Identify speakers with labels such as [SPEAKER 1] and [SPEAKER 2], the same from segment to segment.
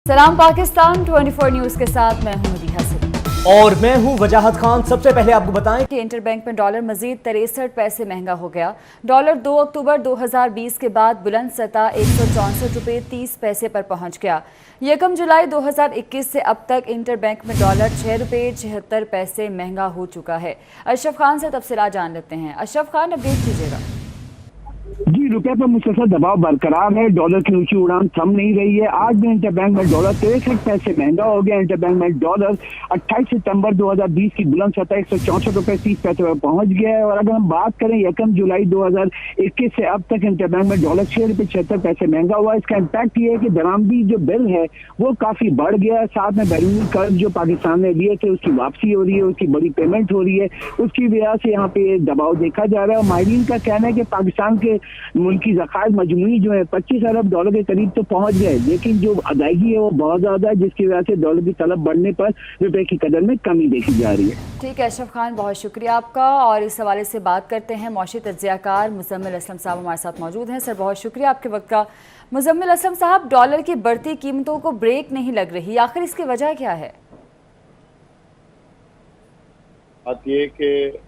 [SPEAKER 1] सलाम पाकिस्तान 24 न्यूज के साथ मैं हूं मदीहा सिद्दीकी
[SPEAKER 2] और मैं हूं वजाहत खान। सबसे पहले आपको बताएं
[SPEAKER 1] कि इंटरबैंक में डॉलर मजीद 63 पैसे महंगा हो गया। डॉलर 2 अक्टूबर 2020 के बाद बुलंद सतह 164 रुपये 30 पैसे पर पहुंच गया। 1 जुलाई 2021 से अब तक इंटरबैंक में डॉलर 6 रुपये 76 पैसे महंगा हो चुका है। अशरफ खान से तफसीलात जान लेते हैं। अशरफ खान, अपडेट कीजिएगा।
[SPEAKER 3] जी, रुपए पर मुसलसल दबाव बरकरार है। डॉलर की ऊंची उड़ान थम नहीं रही है। आज भी इंटरबैंक में डॉलर 63 पैसे महंगा हो गया। इंटरबैंक में डॉलर 28 सितंबर 2020 की बुलंद सतह 164 रुपए 30 पैसे पर पहुंच गया है। और अगर हम बात करें 1 जुलाई 2021 से अब तक इंटरबैंक में डॉलर 6 रुपए 76 पैसे महंगा हुआ है। इसका इम्पैक्ट ये है कि दरामदी जो बिल है वो काफी बढ़ गया है। साथ में बैरूनी कर्ज जो पाकिस्तान ने लिए थे उसकी वापसी हो रही है, उसकी बड़ी पेमेंट हो रही है। उसकी वजह से यहाँ पे दबाव देखा जा रहा है। और माहिरीन का कहना है कि पाकिस्तान के मुल्की ज़खायर मजमूई जो है 25 अरब डॉलर के करीब तो पहुंच गए, लेकिन जो अदायगी है वो बहुत ज्यादा है, जिसकी वजह से डॉलर की तलब बढ़ने पर रुपए की कदर में कमी देखी जा रही है।
[SPEAKER 1] ठीक है अशरफ खान, बहुत शुक्रिया आपका। और इस हवाले से बात करते हैं, मौशी तज्जियाकार मुजम्मिल असलम साहब हमारे साथ मौजूद हैं। सर, बहुत शुक्रिया आपके वक्त का। मुजम्मिल असलम साहब, डॉलर की बढ़ती कीमतों को ब्रेक नहीं लग रही, आखिर इसकी वजह क्या है?
[SPEAKER 4] बात ये कि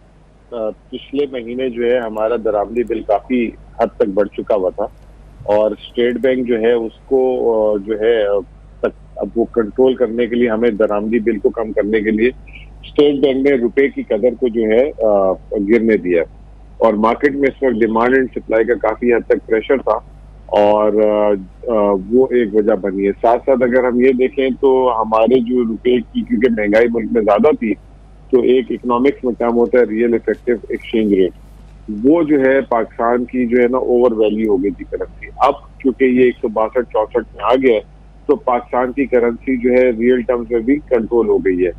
[SPEAKER 4] पिछले महीने जो है हमारा दरामदी बिल काफी हद तक बढ़ चुका हुआ था और स्टेट बैंक जो है उसको जो है अब वो कंट्रोल करने के लिए, हमें दरामदी बिल को कम करने के लिए स्टेट बैंक ने रुपए की कदर को जो है गिरने दिया। और मार्केट में इस वक्त डिमांड एंड सप्लाई का काफी हद तक प्रेशर था और वो एक वजह बनी है। साथ साथ अगर हम ये देखें तो हमारे जो रुपए की, क्योंकि महंगाई मुल्क में ज्यादा थी, तो एक इकोनॉमिक्स में काम होता है रियल इफेक्टिव एक्सचेंज रेट, वो जो है पाकिस्तान की जो है ना ओवर वैल्यू हो गई थी करेंसी। अब क्योंकि ये 162-64 में आ गया है तो पाकिस्तान की करेंसी जो है रियल टर्म्स में भी कंट्रोल हो गई है।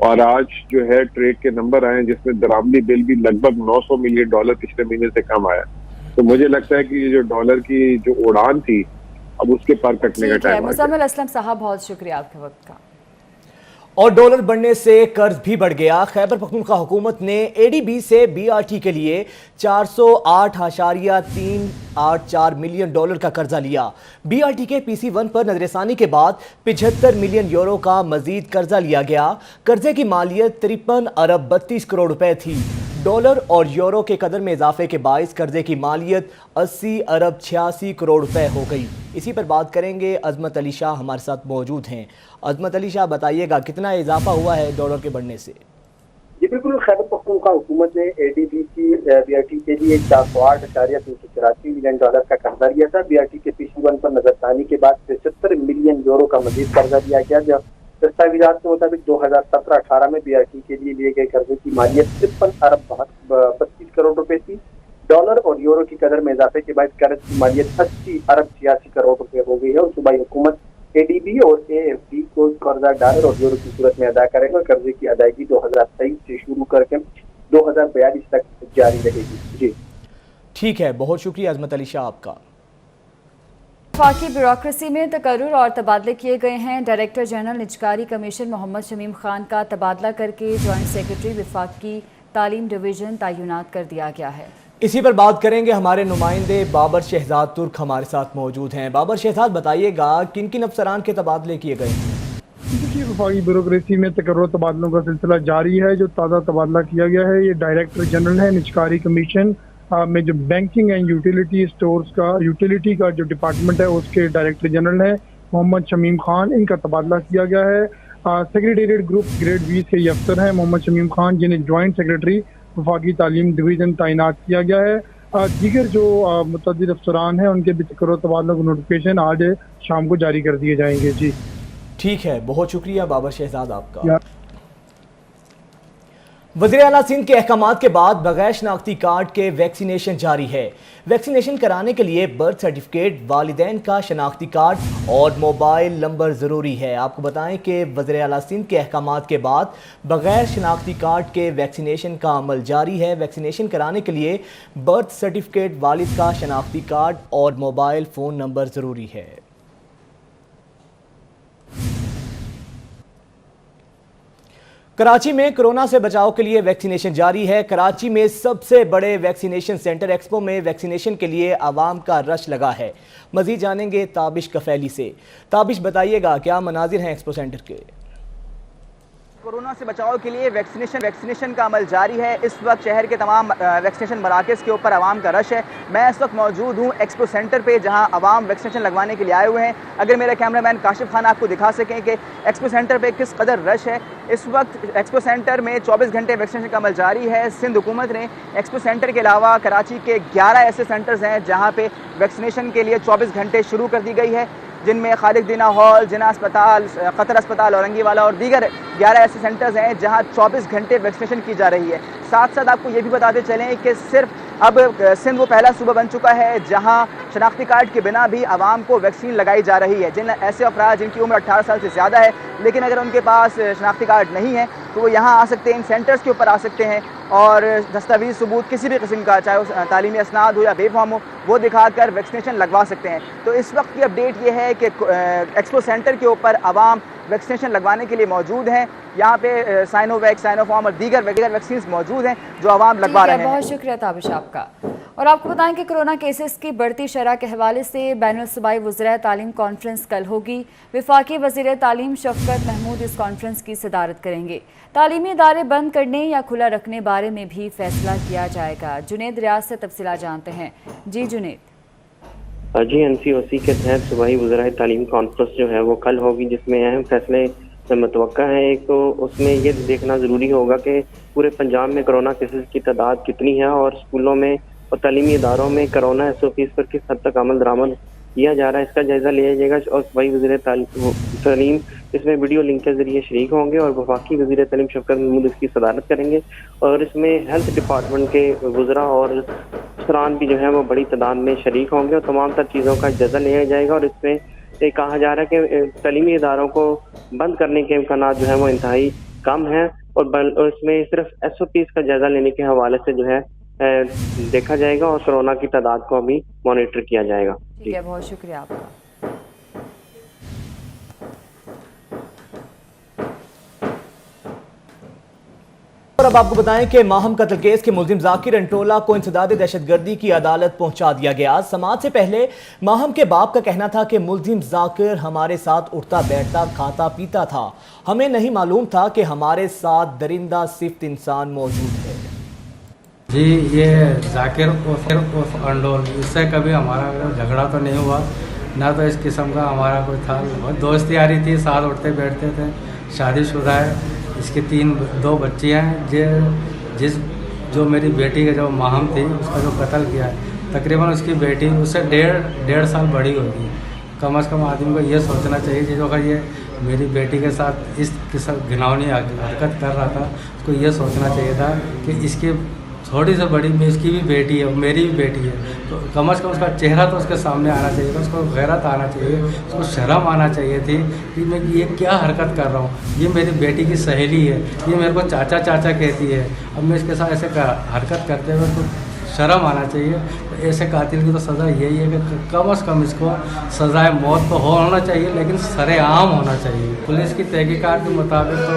[SPEAKER 4] और आज जो है ट्रेड के नंबर आए जिसमें दरामदी बिल भी लगभग 900 मिलियन डॉलर पिछले महीने से कम आया। तो मुझे लगता है कि ये जो डॉलर की जो उड़ान थी अब उसके पर कटने का टाइम।
[SPEAKER 1] मुजम्मिल असलम साहब, बहुत शुक्रिया आपके वक्त का।
[SPEAKER 2] और डॉलर बढ़ने से कर्ज भी बढ़ गया। खैबर पख्तूनख्वा हुकूमत ने एडीबी से बीआरटी के लिए 408.384 मिलियन डॉलर का कर्जा लिया। बीआरटी के PC1 पर नजरसानी के बाद 75 मिलियन यूरो का मजीद कर्जा लिया गया। कर्जे की मालियत 53 अरब 32 करोड़ रुपए थी। डॉलर और यूरो के कदर में इजाफे के बायस कर्जे की मालियत 80 अरब 86 करोड़ रुपए हो गई। इसी पर बात करेंगे, अजमत अली शाह हमारे साथ मौजूद हैं। अजमत अली शाह, बताइएगा कितना इजाफा हुआ है डॉलर के बढ़ने से?
[SPEAKER 5] जी बिल्कुल, खैबर पख्तूनख्वा हुकूमत ने एडीबी की बीआरटी के लिए 408.384 मिलियन डॉलर का कर्जा लिया था। बीआरटी के PC1 पर नजरसानी के बाद 75 मिलियन यूरो का मजीद कर्जा लिया गया। जब दस्तावेजात के मुताबिक 2017-18 में बीआरटी के लिए लिए गए कर्जे की मालियत 53 अरब 32 करोड़ रुपए थी। डॉलर और यूरो की कदर में इजाफे के बाद कर्ज की मालियत 80 अरब 86 करोड़ रुपए हो गई है। और सूबाई हुकूमत एडीबी और एएफडी को कर्जा डॉलर और यूरो की सूरत में अदा करेगा। कर्जे की अदायगी 2023 से शुरू करके 2042 तक जारी रहेगी। जी
[SPEAKER 2] ठीक है, बहुत शुक्रिया अजमत अली शाह आपका।
[SPEAKER 1] वफाकी ब्यूरोक्रेसी में तकर्रुर और तबादले किए गए हैं। डायरेक्टर जनरल निजकारी कमीशन मोहम्मद शमीम खान का तबादला करके जॉइंट सेक्रेटरी वफाकी तालीम डिवीजन तैनात कर दिया गया है।
[SPEAKER 2] इसी पर बात करेंगे, हमारे नुमाइंदे बाबर शहजाद तुर्क हमारे साथ मौजूद हैं। बाबर शहजाद, बताइएगा किन किन अफसरान के तबादले किए गए हैं?
[SPEAKER 6] देखिए, वफाकी ब्यूरोक्रेसी में तकर्रुर तबादलों का सिलसिला जारी है। जो ताज़ा तबादला किया गया है ये डायरेक्टर जनरल है निजकारी कमीशन में जो बैंकिंग एंड यूटिलिटी स्टोर्स का यूटिलिटी का जो डिपार्टमेंट है उसके डायरेक्टर जनरल है मोहम्मद शमीम खान, इनका तबादला किया गया है। सेक्रेटेरिएट ग्रुप ग्रेड 20 के ये अफसर हैं मोहम्मद शमीम खान, जिन्हें ज्वाइंट सेक्रेटरी वफाकी तालीम डिवीजन तैनात किया गया है। दीगर जो मुतअद्दिद अफसरान हैं उनके भी तकर्रुर तबादलों के नोटिफिकेशन आज शाम को जारी कर दिए जाएंगे। जी
[SPEAKER 2] ठीक है, बहुत शुक्रिया बाबर शहजाद आपका। वज़ीर आला सिंध के अहकामात के बाद बगैर शनाख्ती कार्ड के वैक्सीनेशन जारी है। वैक्सीनेशन कराने के लिए बर्थ सर्टिफिकेट, वालिदैन का शनाख्ती कार्ड और मोबाइल नंबर ज़रूरी है। आपको बताएं कि वज़ीर आला सिंध के अहकामात के बाद बगैर शनाख्ती कार्ड के वैक्सीनेशन का अमल जारी है। वैक्सीनेशन कराने के लिए बर्थ सर्टिफिकेट, वालिद का शनाख्ती कार्ड और मोबाइल फ़ोन नंबर ज़रूरी है। कराची में कोरोना से बचाव के लिए वैक्सीनेशन जारी है। कराची में सबसे बड़े वैक्सीनेशन सेंटर एक्सपो में वैक्सीनेशन के लिए आवाम का रश लगा है। मजीद जानेंगे ताबिश कफैली से। ताबिश, बताइएगा क्या मनाजिर हैं एक्सपो सेंटर के?
[SPEAKER 7] कोरोना से बचाव के लिए वैक्सीनेशन का अमल जारी है। इस वक्त शहर के तमाम वैक्सीनेशन मराकज़ के ऊपर आवाम का रश है। मैं इस वक्त मौजूद हूँ एक्सपो सेंटर पे, जहाँ आवाम वैक्सीनेशन लगवाने के लिए आए हुए हैं। अगर मेरा कैमरामैन काशिफ खान आपको दिखा सकें कि एक्सपो सेंटर पे किस कदर रश है। इस वक्त एक्सपो सेंटर में 24 घंटे वैक्सीनेशन का अमल जारी है। सिंध हुकूमत ने एक्सपो सेंटर के अलावा कराची के 11 ऐसे सेंटर्स हैं जहाँ पे वैक्सीनेशन के लिए 24 घंटे शुरू कर दी गई है, जिनमें खालिद दीना हॉल, जिना अस्पताल, कतर अस्पताल, औरंगीवाला और दीगर 11 ऐसे सेंटर्स हैं जहां 24 घंटे वैक्सीनेशन की जा रही है। साथ साथ आपको ये भी बताते चलें कि सिर्फ अब सिंध वो पहला सूबा बन चुका है जहां शनाख्ती कार्ड के बिना भी आवाम को वैक्सीन लगाई जा रही है। जिन ऐसे अफराद जिनकी उम्र 18 साल से ज़्यादा है, लेकिन अगर उनके पास शनाख्ती कार्ड नहीं है तो वो यहाँ आ सकते हैं, इन सेंटर्स के ऊपर आ सकते हैं और दस्तावेज़ सबूत किसी भी किस्म का, चाहे वो तालीमी असनाद हो या बेफॉर्म हो, वो दिखाकर वैक्सीनेशन लगवा सकते हैं। तो इस वक्त की अपडेट ये है कि एक्सपो सेंटर के ऊपर आवाम वैक्सीनेशन लगवाने के लिए मौजूद हैं। यहाँ पे साइनोवैक, साइनोफार्म और दीगर वैक्सीन मौजूद हैं जो आवाम लगवा रहे हैं।
[SPEAKER 1] बहुत शुक्रिया ताबिश आपका। और आपको बताएं कि कोरोना केसेस की बढ़ती शरह के हवाले से बैनुल सूबाई वज़ीर तालीम कॉन्फ्रेंस कल होगी। वफाकी वज़ीर तालीम शफ़क़त महमूद इस कॉन्फ्रेंस की सदारत करेंगे। तालीमी इदारे बंद करने या खुला रखने बारे में भी फैसला किया जाएगा। जुनेद रियाज से तफसीलात जानते हैं। जी जुनेद।
[SPEAKER 8] जी, NCOC के तहत सूबाई वज़ीर तालीम कॉन्फ्रेंस जो है वो कल होगी, जिसमें अहम फैसले मुतवक्का है। एक तो उसमें ये देखना ज़रूरी होगा कि पूरे पंजाब में कोरोना केसेस की तादाद कितनी है और स्कूलों में और तालीमी इदारों में कोरोना SOPs पर किस हद तक अमल दरामद किया जा रहा है, इसका जायजा लिया जाएगा। और सूबाई वज़ीर तालीम इसमें वीडियो लिंक के जरिए शरीक होंगे और वफाकी वज़ीर तालीम शफ़क़त महमूद इसकी सदारत करेंगे। और इसमें हेल्थ डिपार्टमेंट के वज़रा और अफसरान भी जो है वो बड़ी तादाद में शरीक होंगे और तमाम तर चीज़ों का जायजा लिया जाएगा। और इसमें कहा जा रहा है कि तालीमी इदारों को बंद करने के इम्कान जो है वो इंतहाई कम है और इसमें सिर्फ SOPs का जायजा लेने के हवाले से जो है देखा जाएगा और कोरोना की तादाद को भी मॉनिटर किया जाएगा।
[SPEAKER 1] ठीक है, बहुत शुक्रिया आपका।
[SPEAKER 2] और अब आपको बताएं कि माहम कत्ल केस के मुलजिम जाकिर अंटोला को इंसदाद दहशतगर्दी की अदालत पहुंचा दिया गया। समाज से पहले माहम के बाप का कहना था कि मुलजिम जाकिर हमारे साथ उठता बैठता खाता पीता था, हमें नहीं मालूम था कि हमारे साथ दरिंदा सिफ्त इंसान मौजूद है।
[SPEAKER 9] जी, ये जाकिर उर्फ अंडोल, इससे कभी हमारा झगड़ा तो नहीं हुआ, ना तो इस किस्म का हमारा कोई था। दोस्त यारी थी, साथ उठते बैठते थे। शादीशुदा है, इसकी 2 बच्ची हैं। जो मेरी बेटी के जो माहम थी उसका जो कत्ल किया है, तकरीबन उसकी बेटी उससे डेढ़ साल बड़ी होती है। कम से कम आदमी को ये सोचना चाहिए कि जो ये मेरी बेटी के साथ इस किस्म घिनौनी हरकत कर रहा था, उसको ये सोचना चाहिए था कि इसकी थोड़ी सी बड़ी में इसकी भी बेटी है और मेरी भी बेटी है, तो कम से कम उसका चेहरा तो उसके सामने आना चाहिए था, उसको गैरत आना चाहिए, उसको शर्म आना चाहिए थी कि मैं ये क्या हरकत कर रहा हूँ। ये मेरी बेटी की सहेली है, ये मेरे को चाचा चाचा कहती है, अब मैं इसके साथ ऐसे हरकत करते हुए तो शर्म आना चाहिए। तो ऐसे कातिल की तो सज़ा यही है कि कम से कम इसको सज़ाए मौत तो होना चाहिए, लेकिन सरेआम होना चाहिए। पुलिस की तहकीकात के मुताबिक तो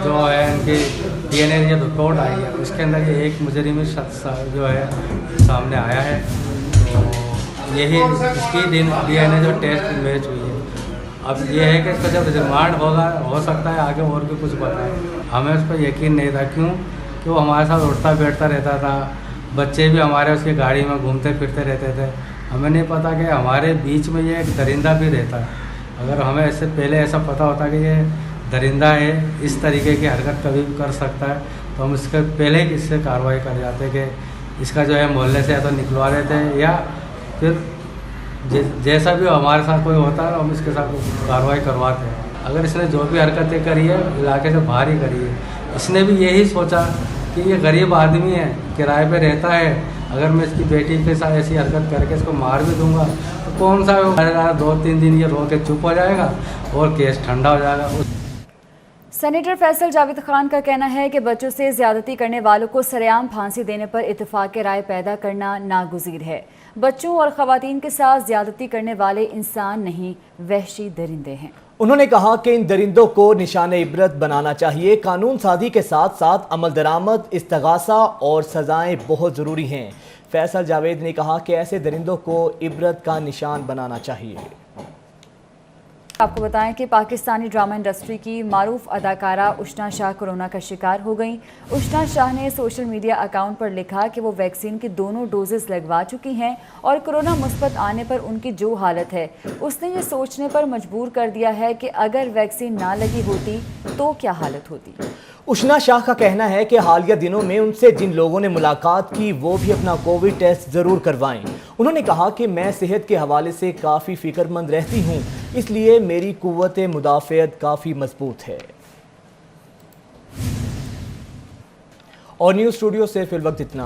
[SPEAKER 9] जो है इनकी DNA जो रिपोर्ट आई है उसके अंदर ये एक मुजरिम शख्स जो है सामने आया है। तो यही इसकी DNA जो टेस्ट मैच हुई है। अब ये है कि इसका जब रिमांड होगा, हो सकता है आगे और भी कुछ बताए। हमें उस पर यकीन नहीं था, क्यों कि वो हमारे साथ उठता बैठता रहता था, बच्चे भी हमारे उसकी गाड़ी में घूमते फिरते रहते थे। हमें नहीं पता कि हमारे बीच में ये एक दरिंदा भी रहता है। अगर हमें इससे पहले ऐसा पता होता कि ये दरिंदा है, इस तरीके की हरकत कभी भी कर सकता है, तो हम इसके पहले ही इससे कार्रवाई कर जाते कि इसका जो है मोहल्ले से या तो निकलवा देते या फिर जैसा भी हमारे साथ कोई होता है हम इसके साथ कार्रवाई करवाते हैं। अगर इसने जो भी हरकतें करी है इलाके से बाहर ही करी है। इसने भी यही सोचा कि ये गरीब आदमी है, किराए पे रहता है, अगर मैं इसकी बेटी के साथ ऐसी हरकत करके इसको मार भी दूंगा तो कौन सा 2-3 दिन ये रो के चुप हो जाएगा और केस ठंडा हो जाएगा।
[SPEAKER 1] सेनेटर फैसल जावेद खान का कहना है कि बच्चों से ज्यादती करने वालों को सरेआम फांसी देने पर इत्तेफाक राय पैदा करना नागुज़ीर है। बच्चों और ख़वातीन के साथ ज्यादती करने वाले इंसान नहीं, वहशी दरिंदे हैं।
[SPEAKER 2] उन्होंने कहा कि इन दरिंदों को निशाने इबरत बनाना चाहिए। कानून साजी के साथ साथ अमल दरामद, इस्तगासा और सजाएं बहुत ज़रूरी हैं। फैसल जावेद ने कहा कि ऐसे दरिंदों को इबरत का निशान बनाना चाहिए।
[SPEAKER 1] आपको बताएं कि पाकिस्तानी ड्रामा इंडस्ट्री की मारूफ अदाकारा उष्णा शाह कोरोना का शिकार हो गईं। उष्णा शाह ने सोशल मीडिया अकाउंट पर लिखा कि वो वैक्सीन की दोनों डोजेस लगवा चुकी हैं और कोरोना मुस्बत आने पर उनकी जो हालत है उसने ये सोचने पर मजबूर कर दिया है कि अगर वैक्सीन ना लगी होती तो क्या हालत होती।
[SPEAKER 2] उष्णा शाह का कहना है कि हालिया दिनों में उनसे जिन लोगों ने मुलाकात की वो भी अपना कोविड टेस्ट ज़रूर करवाएं। उन्होंने कहा कि मैं सेहत के हवाले से काफ़ी फिक्रमंद रहती हूँ, इसलिए मेरी कुव्वत मुदाफ़ियत काफ़ी मजबूत है। और न्यूज़ स्टूडियो से फिल वक्त इतना।